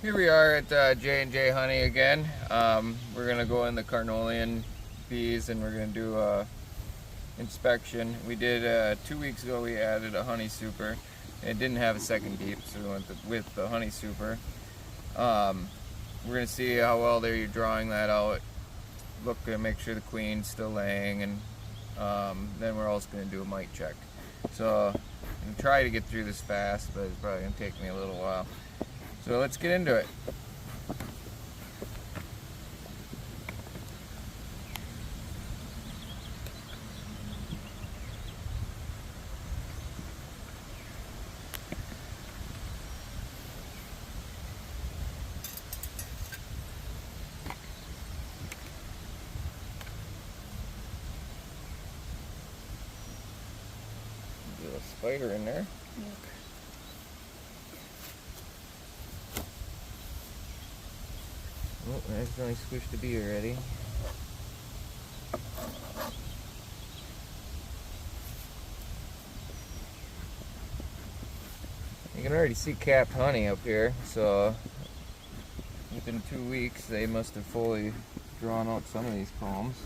Here we are at J&J Honey again. We're gonna go in the Carnolian bees and we're gonna do a inspection. We did 2 weeks ago. We added a honey super. It didn't have a second deep, so we went with the honey super. We're gonna see how well they're drawing that out. Look to make sure the queen's still laying, and then we're also gonna do a mite check. So I'm gonna try to get through this fast, but it's probably gonna take me a little while. So let's get into it. Get a spider in there. Oh, I accidentally squished the bee already. You can already see capped honey up here, so within 2 weeks they must have fully drawn out some of these combs.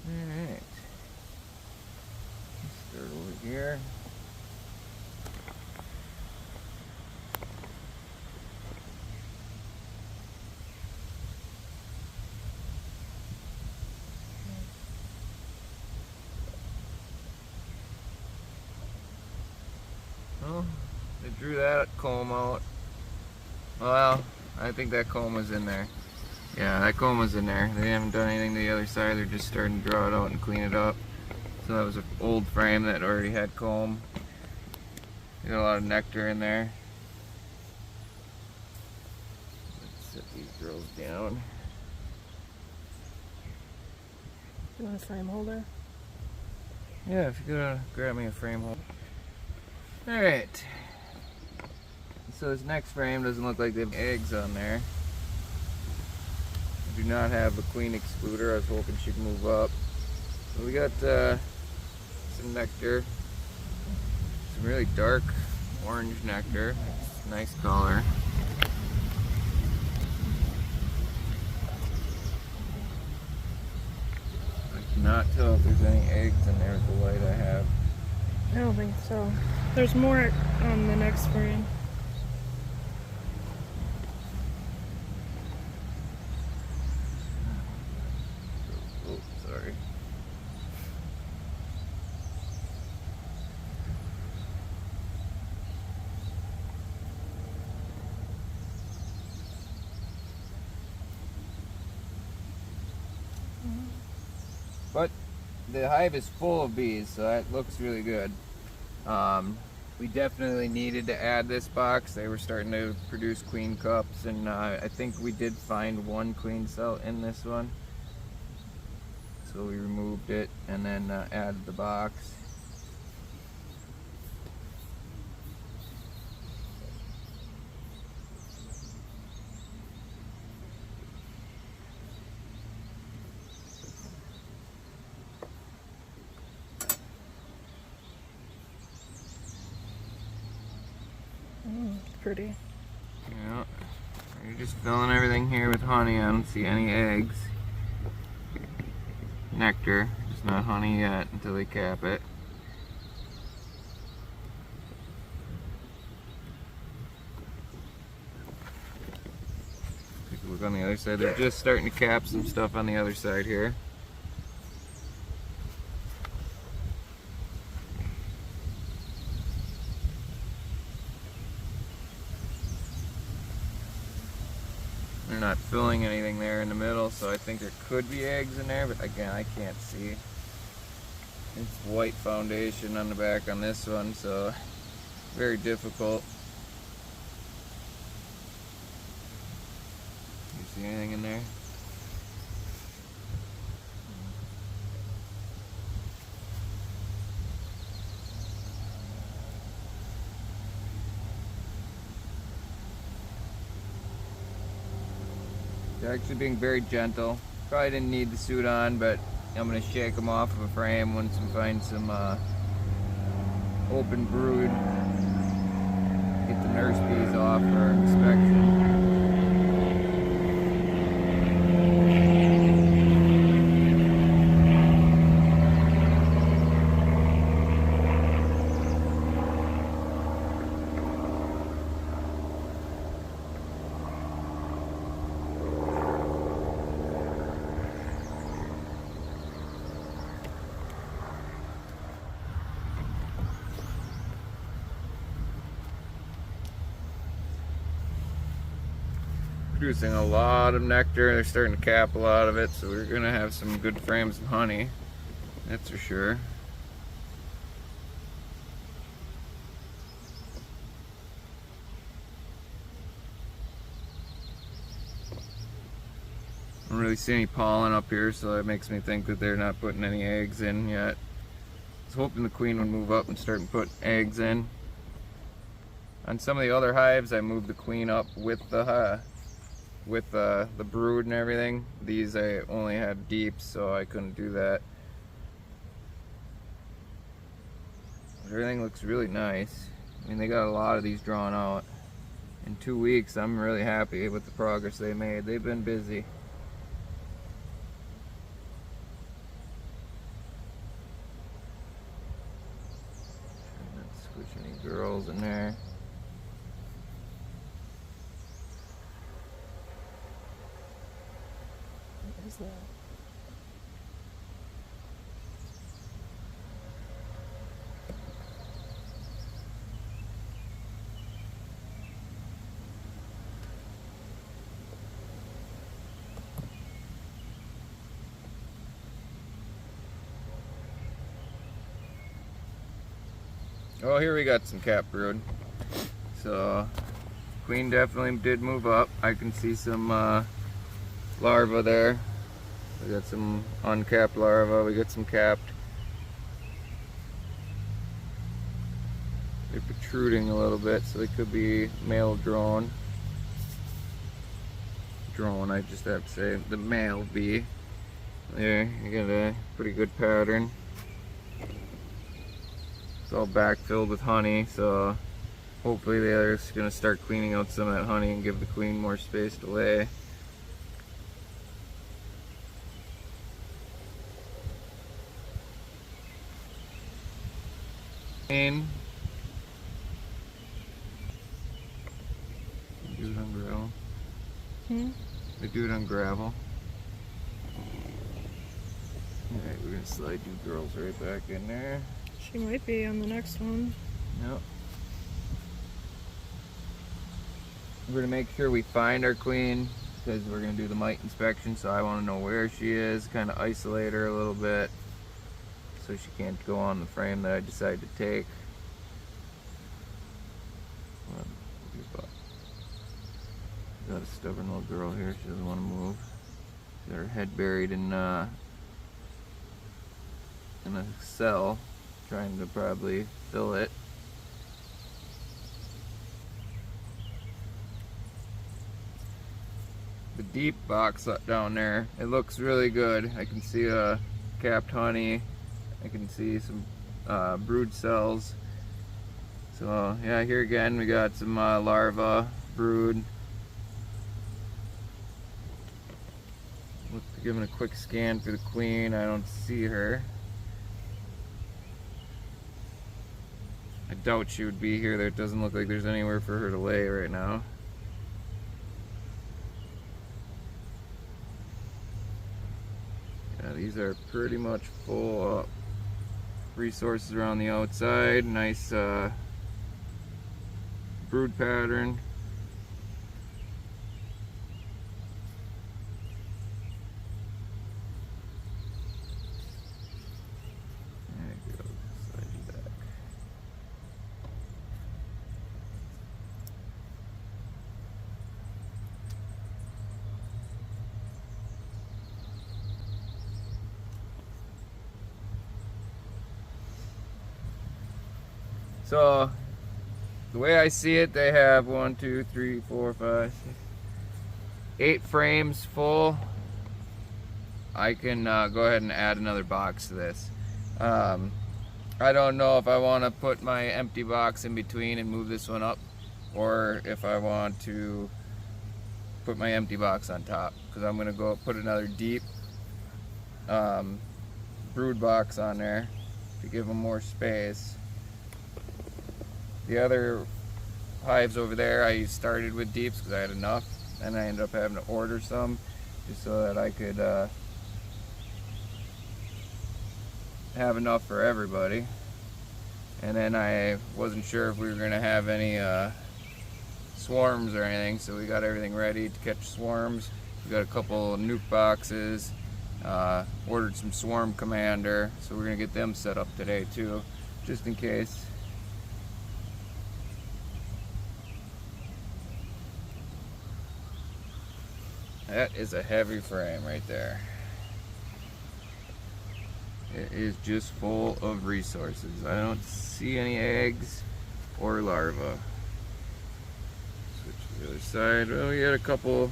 Alright, start over here. Well, they drew that comb out. Well, I think that comb was in there. Yeah, that comb was in there. They haven't done anything to the other side. They're just starting to draw it out and clean it up. So that was an old frame that already had comb. Got a lot of nectar in there. Let's set these girls down. You want a frame holder? Yeah, if you could grab me a frame holder. Alright. So this next frame doesn't look like they have eggs on there. I do not have a queen excluder. I was hoping she'd move up. So we got some nectar. Some really dark orange nectar. Nice color. I cannot tell if there's any eggs in there with the light I have. I don't think so. There's more on the next frame. Oh, sorry. But the hive is full of bees, so that looks really good. We definitely needed to add this box. They were starting to produce queen cups, and I think we did find one queen cell in this one. So we removed it and then added the box. Pretty. Yeah, you're just filling everything here with honey. I don't see any eggs. Nectar, just not honey yet until they cap it. Take a look on the other side. They're just starting to cap some stuff on the other side here. They're not filling anything there in the middle, so I think there could be eggs in there, but again, I can't see. It's white foundation on the back on this one, so very difficult. You see anything in there? They're actually being very gentle. Probably didn't need the suit on, but I'm gonna shake them off of a frame once we find some open brood. Get the nurse bees off for our inspection. Producing a lot of nectar. They're starting to cap a lot of it, so we're gonna have some good frames of honey, that's for sure. I don't really see any pollen up here, so that makes me think that they're not putting any eggs in yet. I was hoping the queen would move up and start putting eggs in. On some of the other hives, I moved the queen up with the brood and everything. These I only had deep, so I couldn't do that. Everything looks really nice. I mean, they got a lot of these drawn out. In 2 weeks, I'm really happy with the progress they made. They've been busy. Trying not to squish any girls in there. What is that? Oh, here we got some cap brood. So, queen definitely did move up. I can see some larvae there. We got some uncapped larvae. We got some capped. They're protruding a little bit, so they could be male drone. Drone, I just have to say, the male bee. There, you got a pretty good pattern. It's all backfilled with honey, so hopefully they're just going to start cleaning out some of that honey and give the queen more space to lay. Dude on gravel. They do it on gravel. Alright, we're going to slide you girls right back in there. She might be on the next one. Yep. We're going to make sure we find our queen because we're going to do the mite inspection, so I want to know where she is, kind of isolate her a little bit so she can't go on the frame that I decide to take. Got a stubborn little girl here, she doesn't want to move. Got her head buried in a cell, trying to probably fill it. The deep box down there, it looks really good. I can see capped honey. I can see some brood cells. So yeah, here again we got some larvae, brood. Giving a quick scan for the queen. I don't see her. I doubt she would be here. There doesn't look like there's anywhere for her to lay right now. Yeah, these are pretty much full up. Resources around the outside. Nice brood pattern. So, the way I see it, they have 1, 2, 3, 4, 5, 6, 8 frames full, I can go ahead and add another box to this. I don't know if I want to put my empty box in between and move this one up, or if I want to put my empty box on top, because I'm going to go put another deep brood box on there to give them more space. The other hives over there, I started with deeps because I had enough, and I ended up having to order some just so that I could have enough for everybody. And then I wasn't sure if we were going to have any swarms or anything, so we got everything ready to catch swarms. We got a couple nuke boxes, ordered some swarm commander, so we're going to get them set up today too, just in case. That is a heavy frame right there. It is just full of resources. I don't see any eggs or larvae. Switch to the other side. Well, we had a couple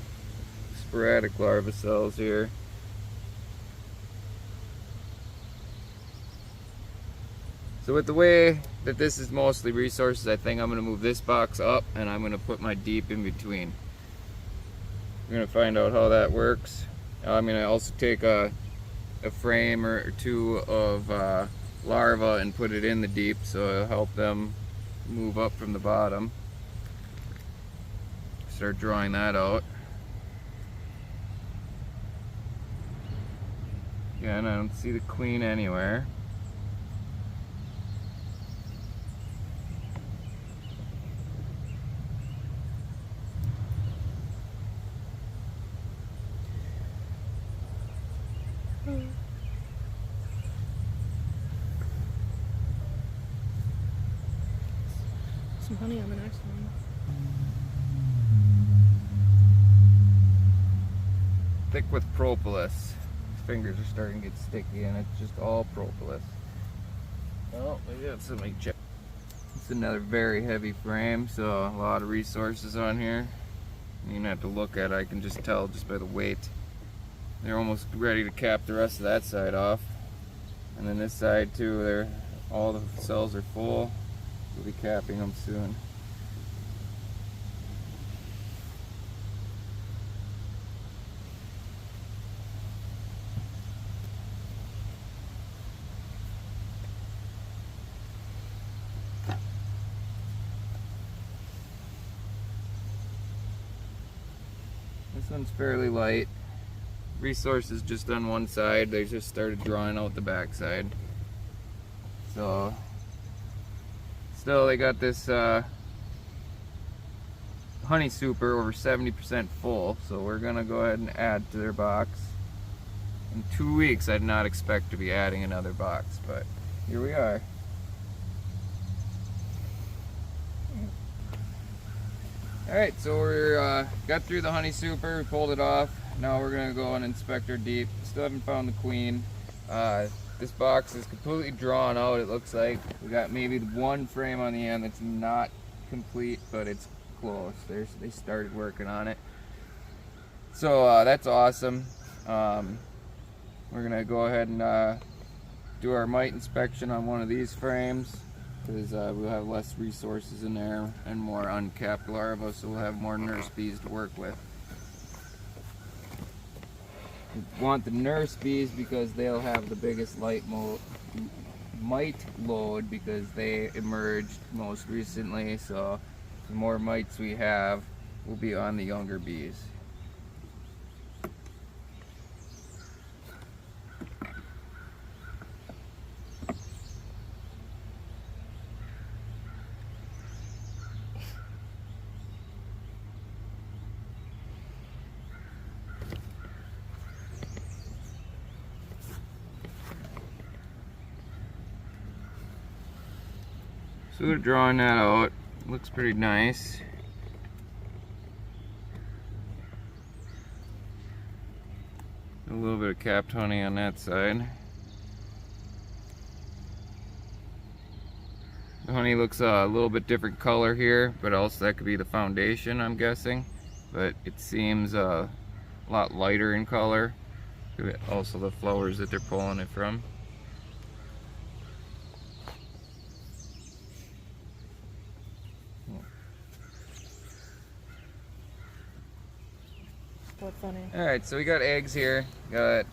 sporadic larva cells here. So with the way that this is mostly resources, I think I'm going to move this box up and I'm going to put my deep in between. We're going to find out how that works. I'm going to also take a frame or two of larvae and put it in the deep, so it'll help them move up from the bottom. Start drawing that out. Again, I don't see the queen anywhere. Some honey on the next one. Thick with propolis. Fingers are starting to get sticky and it's just all propolis. Oh, we got somebody check. It's another very heavy frame, so a lot of resources on here. You don't have to look at it, I can just tell just by the weight. They're almost ready to cap the rest of that side off. And then this side too, all the cells are full. We'll be capping them soon. This one's fairly light. Resources just on one side, they just started drawing out the back side. So still they got this honey super over 70% full, so we're gonna go ahead and add to their box. In 2 weeks I did not expect to be adding another box, but here we are. Alright, so we're got through the honey super, we pulled it off. Now we're gonna go and inspect our deep. Still haven't found the queen. This box is completely drawn out, it looks like. We got maybe one frame on the end that's not complete, but it's close. They started working on it. So that's awesome. We're gonna go ahead and do our mite inspection on one of these frames, because we'll have less resources in there and more uncapped larvae, so we'll have more nurse bees to work with. We want the nurse bees because they'll have the biggest mite load because they emerged most recently, so the more mites we have will be on the younger bees. So we're drawing that out. Looks pretty nice. A little bit of capped honey on that side. The honey looks a little bit different color here, but also that could be the foundation, I'm guessing. but it seems a lot lighter in color. Also the flowers that they're pulling it from. What funny. Alright, so we got eggs here. Got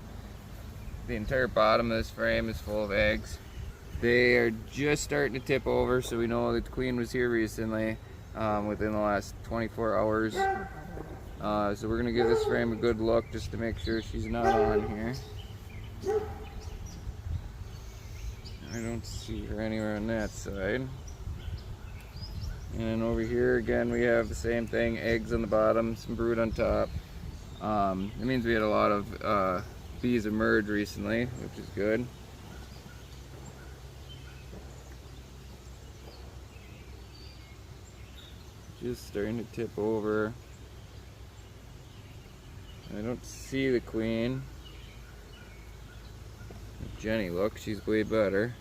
the entire bottom of this frame is full of eggs. They are just starting to tip over, so we know that the queen was here recently, within the last 24 hours. So we're gonna give this frame a good look just to make sure she's not on here. I don't see her anywhere on that side. And then over here again we have the same thing, eggs on the bottom, some brood on top. It means we had a lot of bees emerge recently, which is good. Just starting to tip over. I don't see the queen. Jenny, look, she's way better.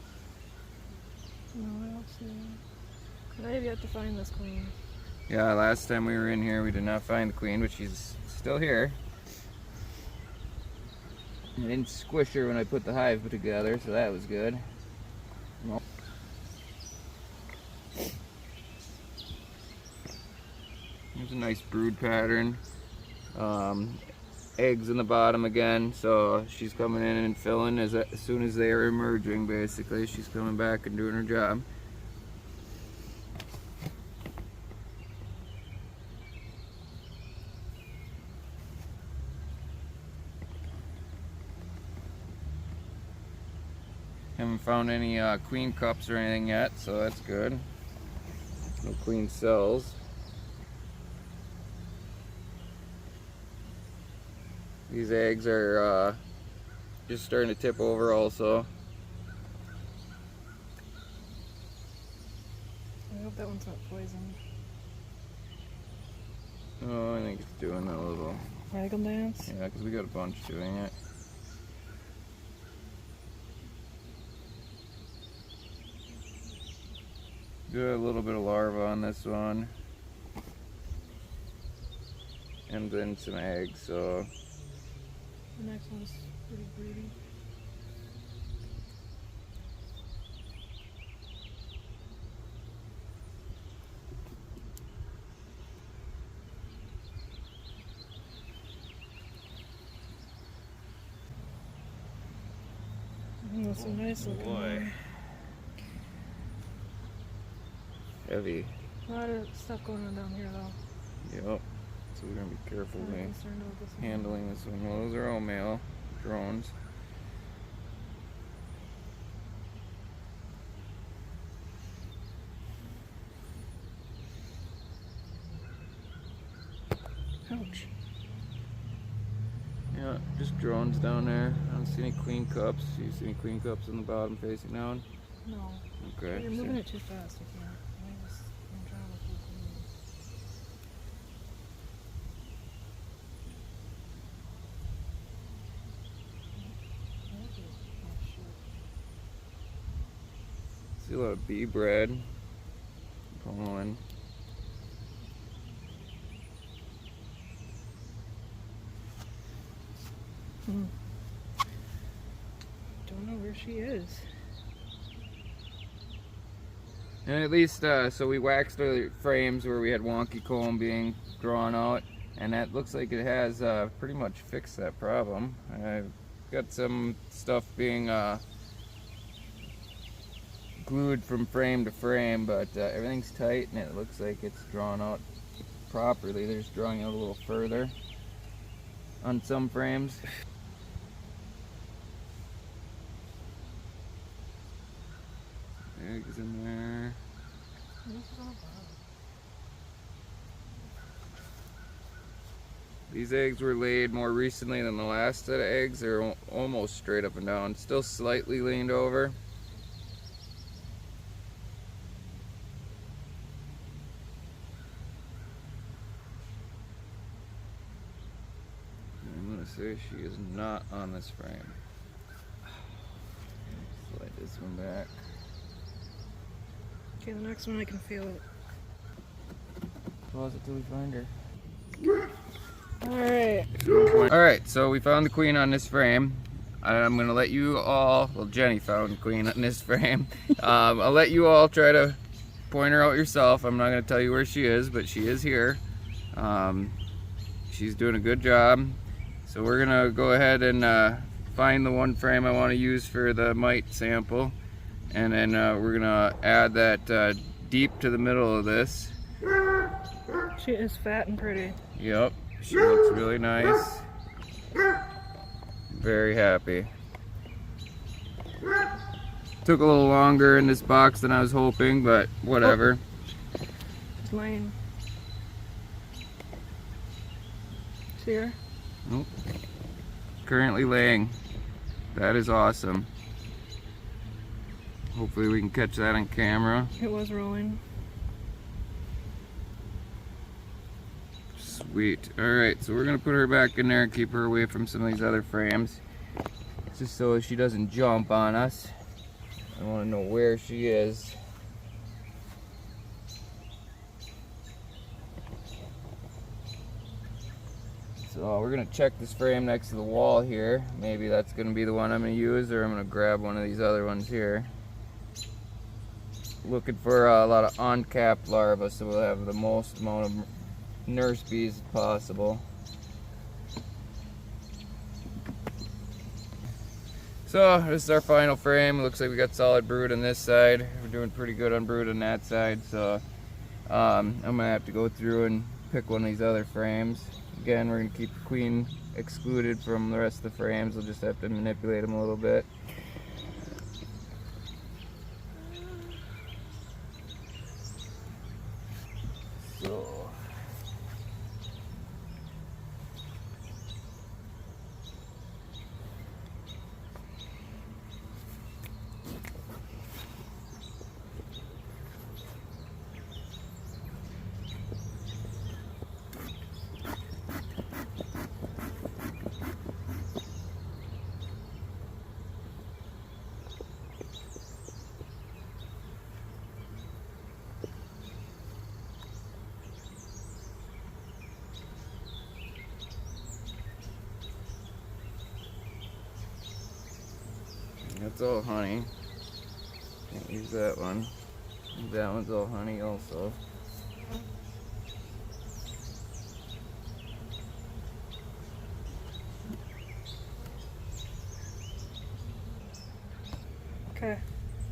No, I don't see her. I have yet to find this queen. Yeah, last time we were in here we did not find the queen, but she's still here. I didn't squish her when I put the hive together, so that was good. Nope. There's a nice brood pattern. Eggs in the bottom again, so she's coming in and filling as soon as they are emerging. Basically, she's coming back and doing her job. Haven't found any queen cups or anything yet, so that's good. No queen cells. These eggs are just starting to tip over also. I hope that one's not poisoned. Oh, I think it's doing a little Waggle dance? Yeah, because we got a bunch doing it. Got a little bit of larva on this one. And then some eggs, so. The next one's pretty greedy. That's a nice looking one. Heavy. A lot of stuff going on down here though. Yep. So we're gonna be careful I'm with concerned about this one. handling this one. Well, those are all male drones. Ouch. Yeah, just drones down there. I don't see any queen cups. Do you see any queen cups on the bottom facing down? No. Okay. You're moving it too fast. I can't. I'm trying to look for See a lot of bee bread, pollen. Don't know where she is. And at least, so we waxed the frames where we had wonky comb being drawn out, and that looks like it has pretty much fixed that problem. I've got some stuff being glued from frame to frame, but everything's tight and it looks like it's drawn out properly. They're just drawing out a little further on some frames. Eggs in there. These eggs were laid more recently than the last set of eggs. They're almost straight up and down, still slightly leaned over. I'm gonna say she is not on this frame. Slide this one back. Okay, the next one I can feel it. Pause it till we find her. Alright. Alright, so we found the queen on this frame. I'm gonna let you all, well, Jenny found the queen on this frame. I'll let you all try to point her out yourself. I'm not gonna tell you where she is, but she is here. She's doing a good job. So we're gonna go ahead and find the one frame I want to use for the mite sample, and then we're gonna add that deep to the middle of this. She is fat and pretty. Yep, she looks really nice. Very happy. Took a little longer in this box than I was hoping, but whatever. It's laying. See her? Nope. Currently laying. That is awesome. Hopefully we can catch that on camera. It was rolling. Sweet. Alright, so we're going to put her back in there and keep her away from some of these other frames. Just so she doesn't jump on us. I want to know where she is. So we're going to check this frame next to the wall here. Maybe that's going to be the one I'm going to use, or I'm going to grab one of these other ones here. Looking for a lot of uncapped larvae, so we'll have the most amount of nurse bees possible. So this is our final frame. It looks like we got solid brood on this side. We're doing pretty good on brood on that side, so I'm gonna have to go through and pick one of these other frames. Again, we're gonna keep the queen excluded from the rest of the frames. We'll just have to manipulate them a little bit. So that's all honey. Can't use that one. That one's all honey also. Okay.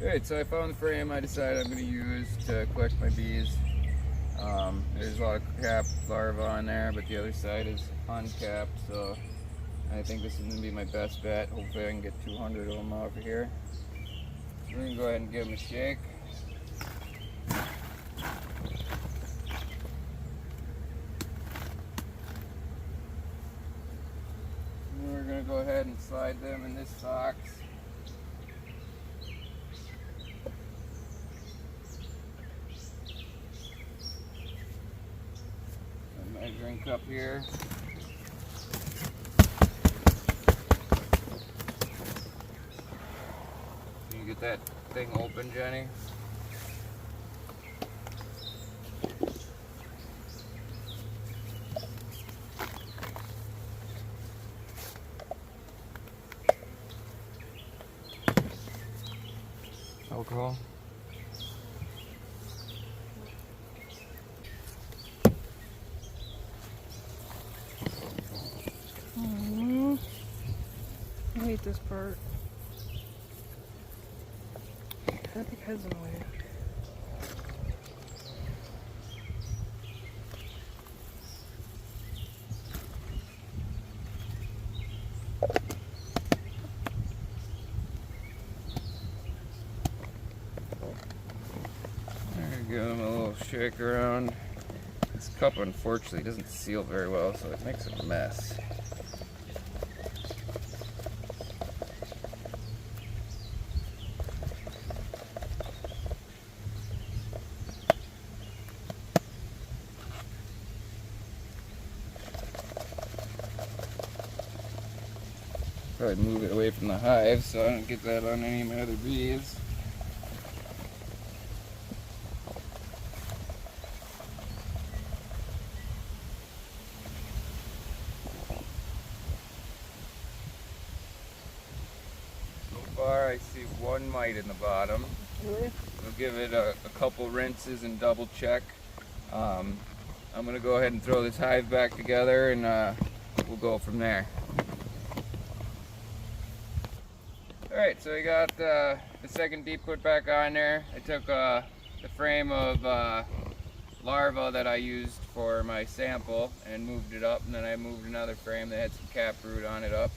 Alright, so I found the frame I decided I'm going to use to collect my bees. There's a lot of capped larvae on there, but the other side is uncapped, so I think this is going to be my best bet. Hopefully I can get 200 of them out of here. We're going to go ahead and give them a shake. And we're going to go ahead and slide them in this box. A measuring cup here. Get that thing open, Jenny. Alcohol. I hate this part. That big head's in the way. Give them a little shake around. This cup unfortunately doesn't seal very well, so it makes a mess. Probably move it away from the hive so I don't get that on any of my other bees. far I see one mite in the bottom. Really? We'll give it a couple rinses and double check. I'm gonna go ahead and throw this hive back together and we'll go from there. Alright, so we got the second deep put back on there. I took the frame of larva that I used for my sample and moved it up, and then I moved another frame that had some cap brood on it up.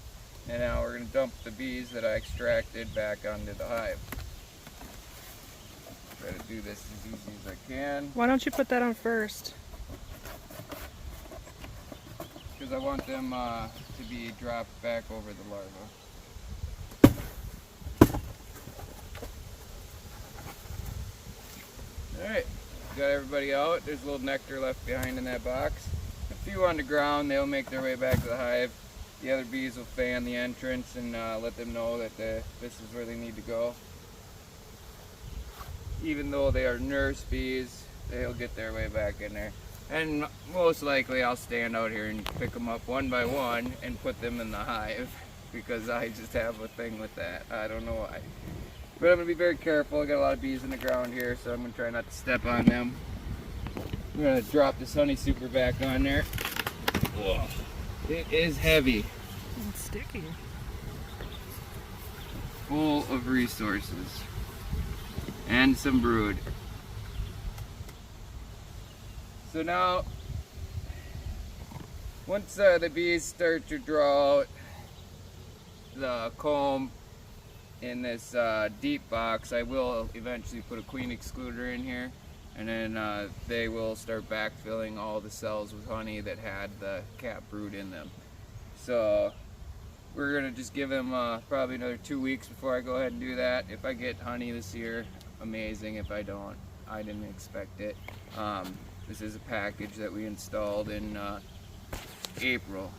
And now we're going to dump the bees that I extracted back onto the hive. Try to do this as easy as I can. Why don't you put that on first? Because I want them to be dropped back over the larva. Alright, got everybody out. There's a little nectar left behind in that box. A few on the ground, they'll make their way back to the hive. The other bees will fan the entrance and let them know that this is where they need to go. Even though they are nurse bees, they'll get their way back in there. And most likely I'll stand out here and pick them up one by one and put them in the hive, because I just have a thing with that. I don't know why. But I'm going to be very careful. I got a lot of bees in the ground here, so I'm going to try not to step on them. I'm going to drop this honey super back on there. Whoa. It is heavy. It's sticky. Full of resources. And some brood. So now, once the bees start to draw out the comb in this deep box, I will eventually put a queen excluder in here, and then they will start backfilling all the cells with honey that had the cap brood in them. So we're gonna just give them probably another 2 weeks before I go ahead and do that. If I get honey this year, amazing. If I don't, I didn't expect it. This is a package that we installed in April.